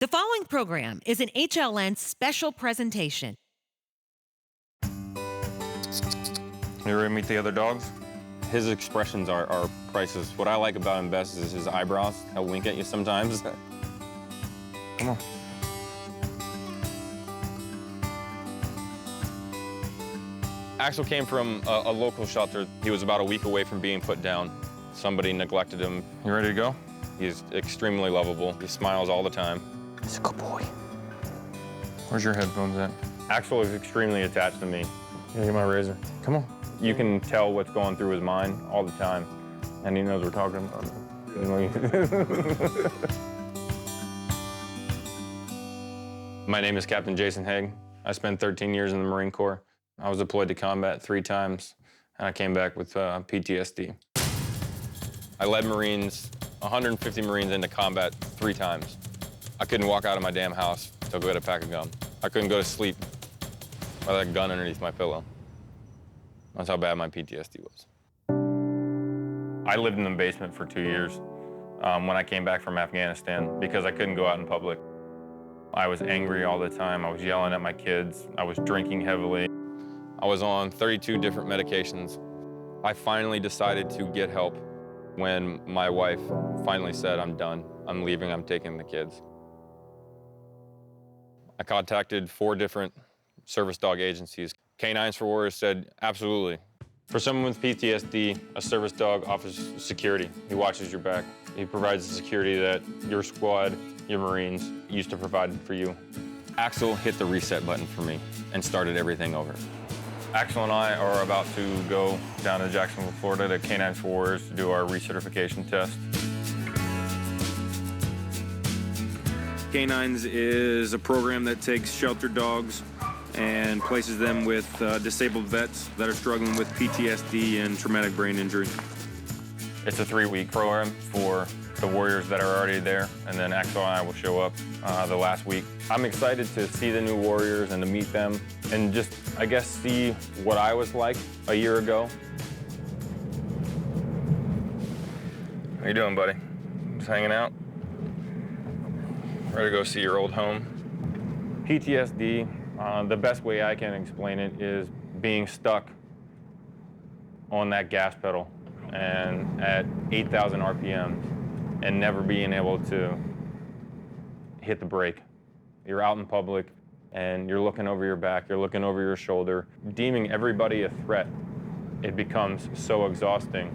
The following program is an HLN special presentation. You ready to meet the other dogs? His expressions are priceless. What I like about him best is his eyebrows. He'll wink at you sometimes. Come on. Axel came from a local shelter. He was about a week away from being put down. Somebody neglected him. You ready to go? He's extremely lovable. He smiles all the time. He's a good boy. Where's your headphones at? Axel is extremely attached to me. Yeah, get my razor. Come on. You can tell what's going through his mind all the time, and he knows we're talking about it. My name is Captain Jason Haag. I spent 13 years in the Marine Corps. I was deployed to combat 3 times, and I came back with PTSD. I led Marines, 150 Marines into combat 3 times. I couldn't walk out of my damn house to go get a pack of gum. I couldn't go to sleep with that gun underneath my pillow. That's how bad my PTSD was. I lived in the basement for 2 years when I came back from Afghanistan because I couldn't go out in public. I was angry all the time. I was yelling at my kids. I was drinking heavily. I was on 32 different medications. I finally decided to get help when my wife finally said, "I'm done. I'm leaving. I'm taking the kids." I contacted 4 different service dog agencies. K9's for Warriors said, absolutely. For someone with PTSD, a service dog offers security. He watches your back. He provides the security that your squad, your Marines, used to provide for you. Axel hit the reset button for me and started everything over. Axel and I are about to go down to Jacksonville, Florida to K9's for Warriors to do our recertification test. K9's is a program that takes sheltered dogs and places them with disabled vets that are struggling with PTSD and traumatic brain injury. It's a 3-week program for the Warriors that are already there, and then Axel and I will show up the last week. I'm excited to see the new Warriors and to meet them and just, I guess, see what I was like a year ago. How you doing, buddy? Just hanging out? Ready to go see your old home? PTSD, the best way I can explain it is being stuck on that gas pedal and at 8,000 RPMs and never being able to hit the brake. You're out in public and you're looking over your back, you're looking over your shoulder, deeming everybody a threat. It becomes so exhausting.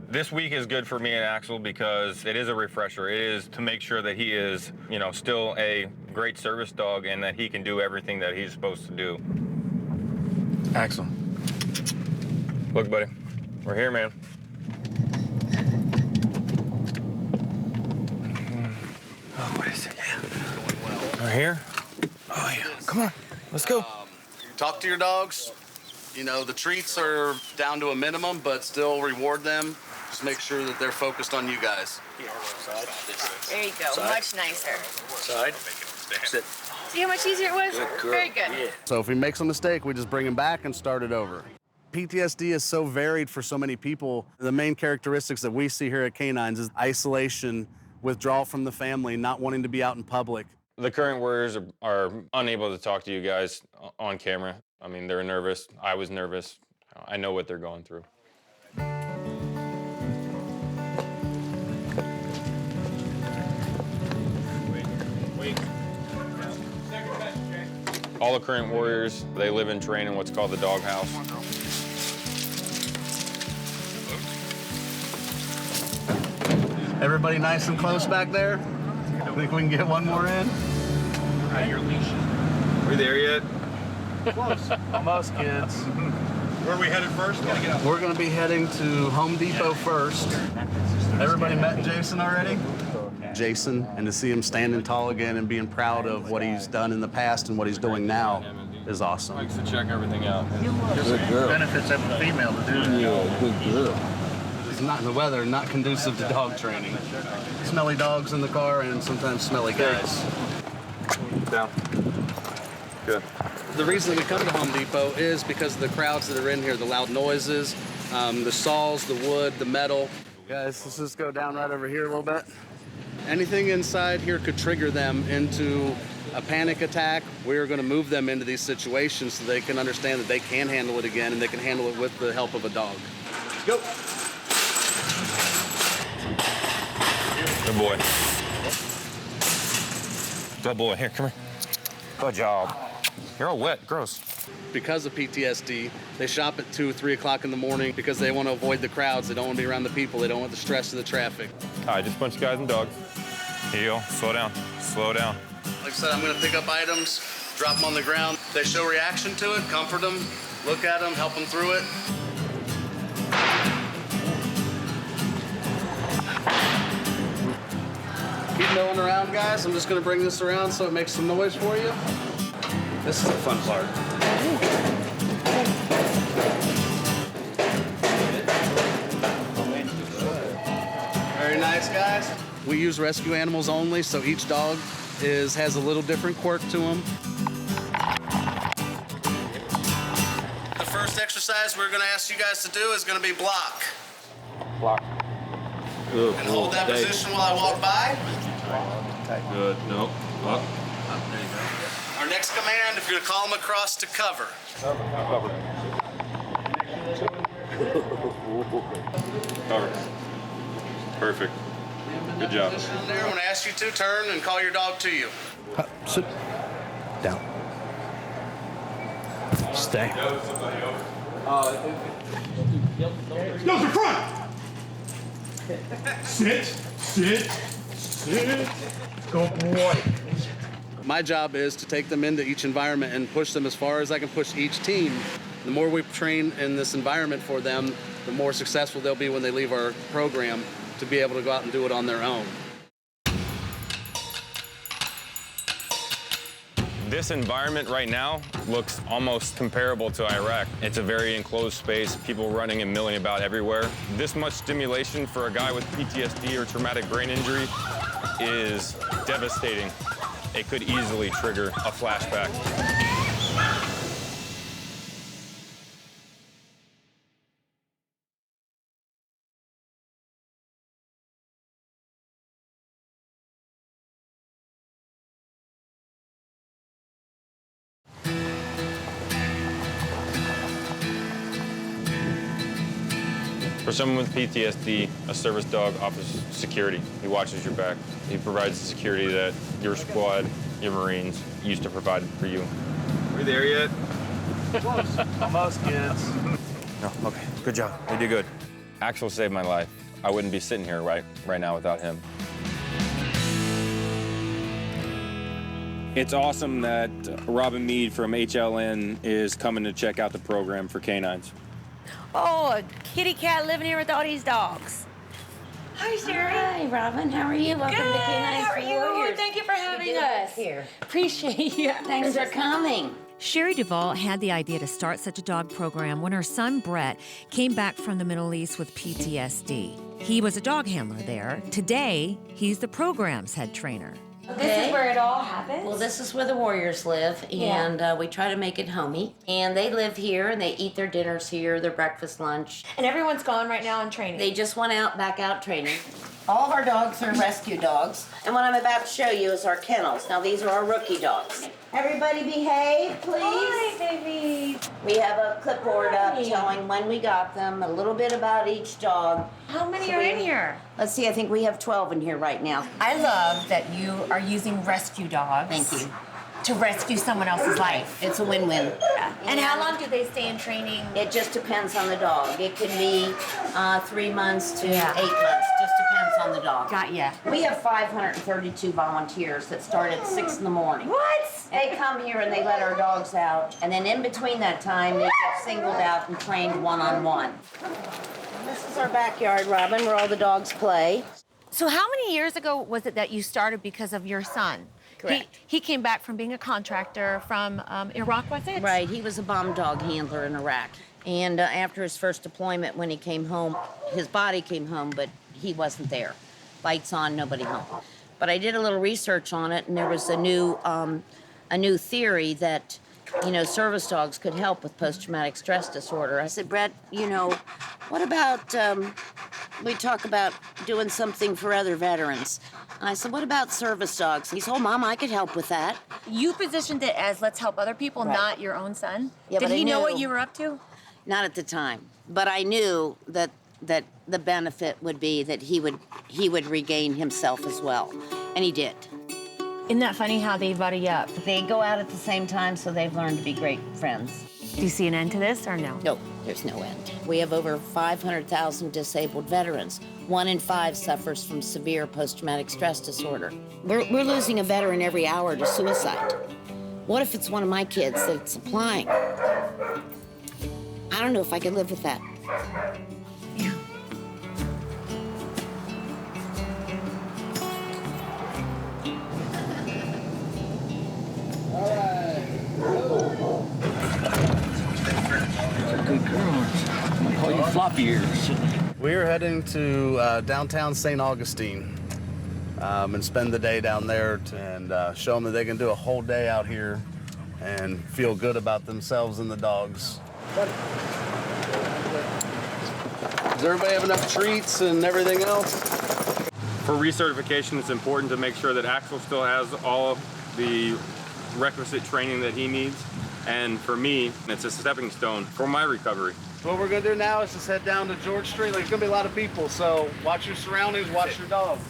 This week is good for me and Axel because it is a refresher. It is to make sure that he is, still a great service dog and that he can do everything that he's supposed to do. Axel. Look, buddy. We're here, man. Oh, what is it? We're here? Oh, yeah. Come on. Let's go. Talk to your dogs. The treats are down to a minimum, but still reward them. Just make sure that they're focused on you guys. There you go. Side. Much nicer. Side. Sit. See how much easier it was? Good. Very good. Yeah. So if he makes a mistake, we just bring him back and start it over. PTSD is so varied for so many people. The main characteristics that we see here at K9's is isolation, withdrawal from the family, not wanting to be out in public. The current Warriors are unable to talk to you guys on camera. I mean, they're nervous. I was nervous. I know what they're going through. All the current Warriors, they live and train in what's called the doghouse. Everybody nice and close back there? Think we can get one more in? Your leash. Are we there yet? Close. Almost, kids. Where are we headed first? We're going to be heading to Home Depot first. Everybody met Jason already? Jason, and to see him standing tall again and being proud of what he's done in the past and what he's doing now is awesome. Likes to check everything out. Good girl. Benefits having a female to do that. Yeah, good girl. It's not in the weather, not conducive to dog training. Smelly dogs in the car and sometimes smelly guys. Down. Good. The reason we come to Home Depot is because of the crowds that are in here, the loud noises, the saws, the wood, the metal. Guys, let's just go down right over here a little bit. Anything inside here could trigger them into a panic attack. We're going to move them into these situations so they can understand that they can handle it again and they can handle it with the help of a dog. Go. Good boy. Good boy. Here, come here. Good job. You're all wet. Gross. Because of PTSD, they shop at 2, 3 o'clock in the morning because they want to avoid the crowds. They don't want to be around the people. They don't want the stress of the traffic. All right, just a bunch of guys and dogs. Here you go. Slow down. Slow down. Like I said, I'm going to pick up items, drop them on the ground. If they show reaction to it, comfort them, look at them, help them through it. Keep milling around, guys. I'm just going to bring this around so it makes some noise for you. This is the fun part. Very nice, guys. We use rescue animals only, so each dog has a little different quirk to them. The first exercise we're going to ask you guys to do is going to be block. Block. Good. And hold that position while I walk by. Good. No. Up. Our next command, if you're going to call them across to cover. Cover. Cover. Perfect. Good job. There, when I ask you to, turn and call your dog to you. Sit down. Stay. Nose in front! Sit, sit, sit. Good boy. My job is to take them into each environment and push them as far as I can push each team. The more we train in this environment for them, the more successful they'll be when they leave our program to be able to go out and do it on their own. This environment right now looks almost comparable to Iraq. It's a very enclosed space, people running and milling about everywhere. This much stimulation for a guy with PTSD or traumatic brain injury is devastating. It could easily trigger a flashback. For someone with PTSD, a service dog offers security. He watches your back. He provides the security that your squad, your Marines, used to provide for you. Are we there yet? Almost, kids. No, okay, good job. You did good. Axel saved my life. I wouldn't be sitting here right now without him. It's awesome that Robin Mead from HLN is coming to check out the program for K9's. Oh, a kitty cat living here with all these dogs. Hi, Sherry. Hi, Robin. How are you? Welcome Good. to K9's How are you? Warriors. Thank you for having You did us. Here. Appreciate you. Thanks for coming. Sherry Duvall had the idea to start such a dog program when her son Brett came back from the Middle East with PTSD. He was a dog handler there. Today, he's the program's head trainer. This is where it all happens? Well, this is where the Warriors live, and we try to make it homey. And they live here, and they eat their dinners here, their breakfast, lunch. And everyone's gone right now in training. They just went back out training. All of our dogs are rescue dogs. And what I'm about to show you is our kennels. Now, these are our rookie dogs. Everybody behave, please. Hi, baby. We have a clipboard up telling when we got them, a little bit about each dog. How many are in here? Let's see, I think we have 12 in here right now. I love that you are using rescue dogs. Thank you. To rescue someone else's life. It's a win-win. And how long do they stay in training? It just depends on the dog. It could be 3 months to 8 months. Just depends on the dog. Got ya. We have 532 volunteers that start at 6 in the morning. What? They come here and they let our dogs out, and then in between that time, they get singled out and trained one-on-one. This is our backyard, Robin, where all the dogs play. So how many years ago was it that you started because of your son? Correct. He came back from being a contractor from Iraq, was it? Right, he was a bomb dog handler in Iraq. And after his first deployment, when he came home, his body came home, but he wasn't there. Lights on, nobody home. But I did a little research on it, and there was a new theory that, service dogs could help with post-traumatic stress disorder. I said, Brett, what about, we talk about doing something for other veterans. And I said, what about service dogs? He said, oh, Mom, I could help with that. You positioned it as let's help other people, Right. not your own son. Yeah, Did but I he know knew- what you were up to? Not at the time, but I knew that the benefit would be that he would regain himself as well, and he did. Isn't that funny how they buddy up? They go out at the same time, so they've learned to be great friends. Do you see an end to this or no? No, there's no end. We have over 500,000 disabled veterans. 1 in 5 suffers from severe post-traumatic stress disorder. We're losing a veteran every hour to suicide. What if it's one of my kids that's applying? I don't know if I could live with that. Yeah. Good girls. I call you floppy ears. We're heading to downtown St. Augustine and spend the day down there and show them that they can do a whole day out here and feel good about themselves and the dogs. Does everybody have enough treats and everything else? For recertification, it's important to make sure that Axel still has all of the requisite training that he needs. And for me, it's a stepping stone for my recovery. What we're gonna do now is just head down to George Street. There's gonna be a lot of people, so watch your surroundings, watch your dogs.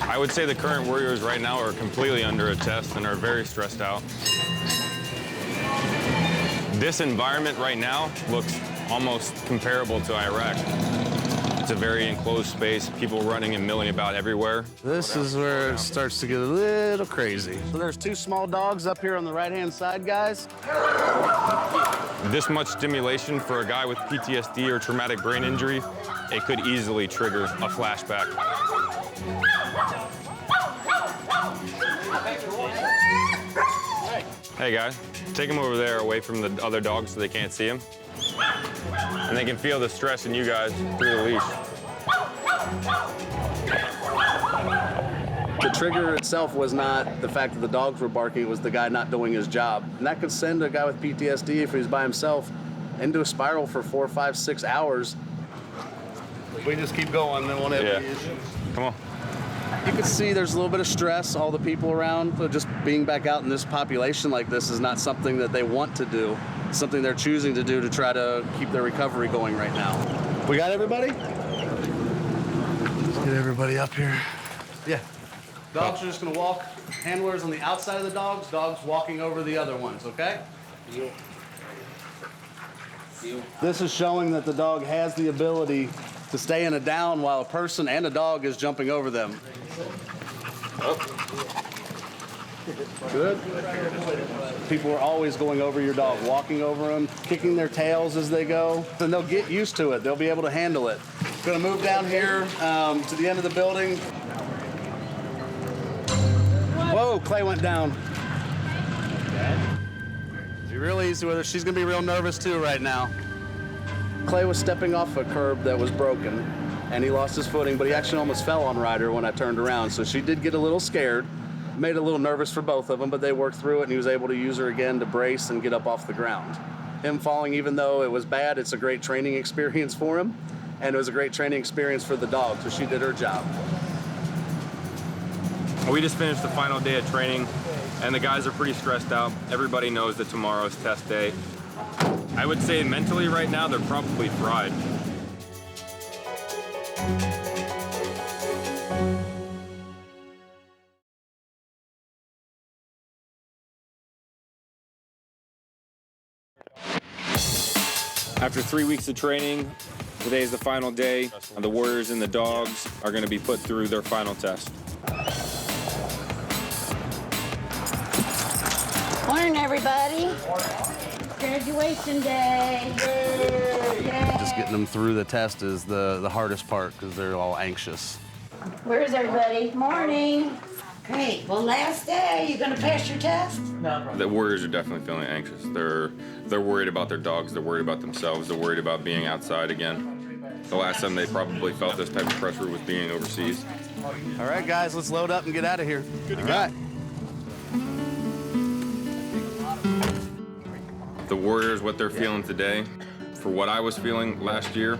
I would say the current warriors right now are completely under a test and are very stressed out. This environment right now looks almost comparable to Iraq. It's a very enclosed space, people running and milling about everywhere. This is where it starts to get a little crazy. So there's 2 small dogs up here on the right-hand side, guys. This much stimulation for a guy with PTSD or traumatic brain injury, it could easily trigger a flashback. Hey guys, take him over there away from the other dogs so they can't see him. And they can feel the stress in you guys through the leash. The trigger itself was not the fact that the dogs were barking, it was the guy not doing his job. And that could send a guy with PTSD, if he's by himself, into a spiral for 4, 5, 6 hours. If we just keep going, then won't have any issues. Come on. You can see there's a little bit of stress, all the people around. So just being back out in this population like this is not something that they want to do. It's something they're choosing to do to try to keep their recovery going right now. We got everybody? Let's get everybody up here. Yeah. Dogs are just gonna walk, handlers on the outside of the dogs walking over the other ones, okay? This is showing that the dog has the ability to stay in a down while a person and a dog is jumping over them. Good. People are always going over your dog, walking over them, kicking their tails as they go, and they'll get used to it. They'll be able to handle it. Gonna move down here to the end of the building. Whoa, Clay went down. Be real easy with her. She's gonna be real nervous too right now. Clay was stepping off a curb that was broken, and he lost his footing, but he actually almost fell on Ryder when I turned around, so she did get a little scared. Made it a little nervous for both of them, but they worked through it, and he was able to use her again to brace and get up off the ground. Him falling, even though it was bad, it's a great training experience for him, and it was a great training experience for the dog, so she did her job. We just finished the final day of training, and the guys are pretty stressed out. Everybody knows that tomorrow's test day. I would say mentally right now, they're probably fried. After 3 weeks of training, today is the final day. The warriors and the dogs are going to be put through their final test. Morning, everybody. Graduation day. Yay. Just getting them through the test is the hardest part because they're all anxious. Where's everybody? Morning. Great. Well, last day. You gonna pass your test? No. The warriors are definitely feeling anxious. They're worried about their dogs. They're worried about themselves. They're worried about being outside again. The last time they probably felt this type of pressure was being overseas. All right, guys, let's load up and get out of here. Good to go. All right. The warriors, what they're feeling today, for what I was feeling last year,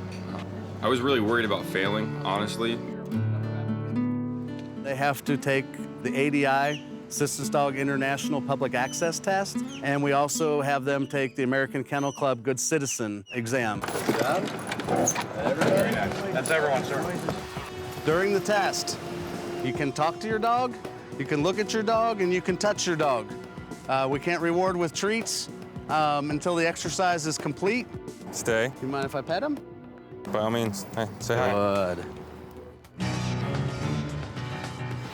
I was really worried about failing, honestly. They have to take the ADI, Assistance Dog International Public Access Test, and we also have them take the American Kennel Club Good Citizen exam. Good job. Very nice. That's everyone, sir. During the test, you can talk to your dog, you can look at your dog, and you can touch your dog. We can't reward with treats until the exercise is complete. Stay. You mind if I pet him? By all means, hey, say hi. Good.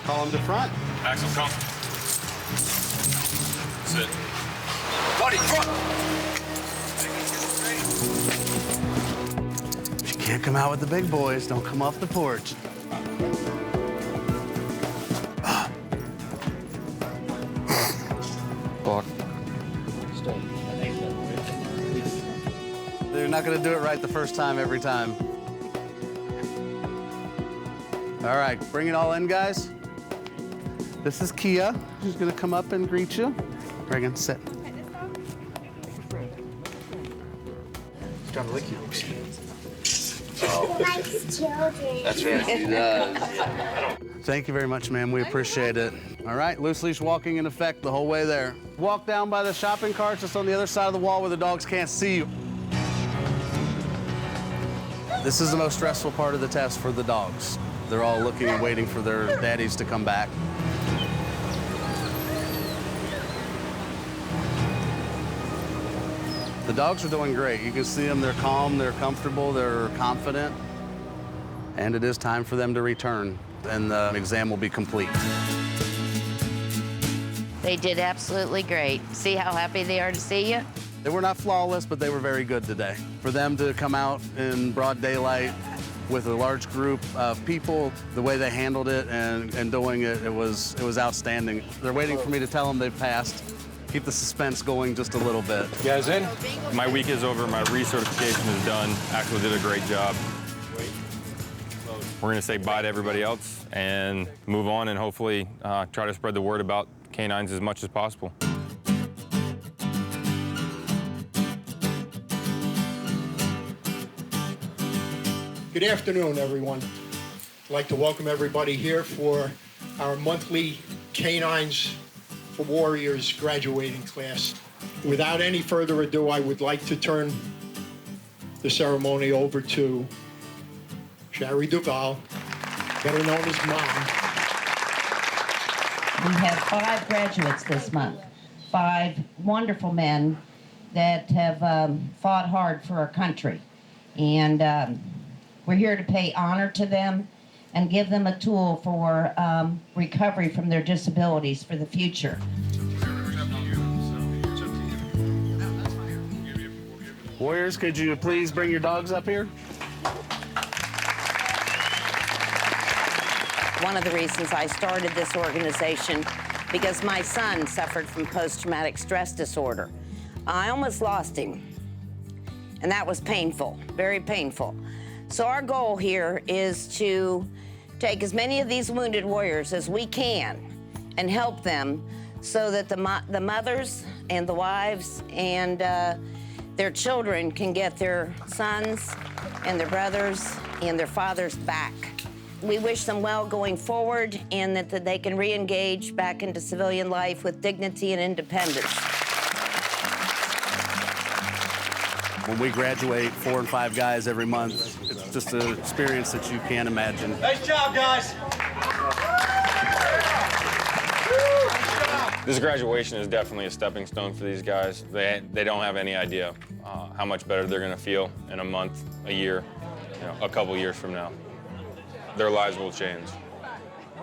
Call him to front. Axel, come. Sit. Buddy, front! If you can't come out with the big boys, don't come off the porch. Block. They're not gonna do it right the first time every time. All right, bring it all in, guys. This is Kia. She's gonna come up and greet you. Reagan, sit. He's trying to lick you. Likes children. That's right, he does. Thank you very much, ma'am. We appreciate it. All right, loose leash walking in effect the whole way there. Walk down by the shopping carts just on the other side of the wall where the dogs can't see you. This is the most stressful part of the test for the dogs. They're all looking and waiting for their daddies to come back. The dogs are doing great. You can see them, they're calm, they're comfortable, they're confident. And it is time for them to return, and the exam will be complete. They did absolutely great. See how happy they are to see you? They were not flawless, but they were very good today. For them to come out in broad daylight with a large group of people, the way they handled it and doing it, it was outstanding. They're waiting for me to tell them they've passed. Keep the suspense going just a little bit. You guys in? My week is over, my recertification is done. Axel did a great job. We're gonna say bye to everybody else and move on and hopefully try to spread the word about K9's as much as possible. Good afternoon, everyone. I'd like to welcome everybody here for our monthly K9's for Warriors graduating class. Without any further ado, I would like to turn the ceremony over to Sherry Duval, better known as Mom. We have 5 graduates this month, 5 wonderful men that have fought hard for our country. And we're here to pay honor to them and give them a tool for recovery from their disabilities for the future. Warriors, could you please bring your dogs up here? One of the reasons I started this organization because my son suffered from post-traumatic stress disorder. I almost lost him, and that was painful, very painful. So our goal here is to take as many of these wounded warriors as we can and help them so that the mothers and the wives and their children can get their sons and their brothers and their fathers back. We wish them well going forward and that they can re-engage back into civilian life with dignity and independence. When we graduate 4 and 5 guys every month, it's just an experience that you can't imagine. Nice job, guys. This graduation is definitely a stepping stone for these guys. They don't have any idea how much better they're gonna feel in a month, a year, a couple years from now. Their lives will change.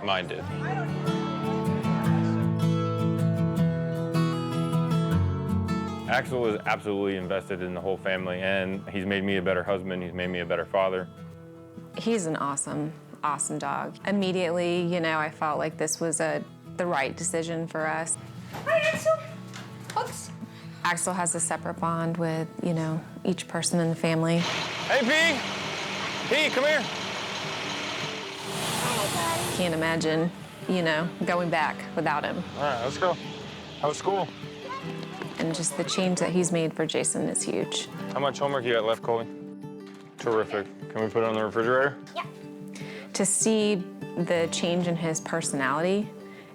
Mine did. Axel is absolutely invested in the whole family, and he's made me a better husband, he's made me a better father. He's an awesome, awesome dog. Immediately, I felt like this was the right decision for us. Hi, Axel. Oops. Axel has a separate bond with, each person in the family. Hey, P! P, come here. Can't imagine, going back without him. All right, let's go. How was school? And just the change that he's made for Jason is huge. How much homework you got left, Coley? Terrific. Can we put it on the refrigerator? Yeah. To see the change in his personality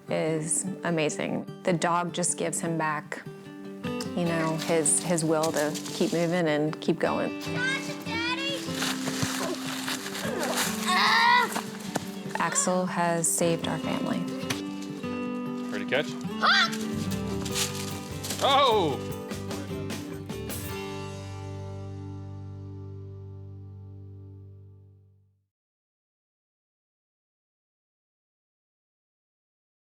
is amazing. The dog just gives him back, you know, his will to keep moving and keep going. Axel has saved our family. Ready to catch? Oh!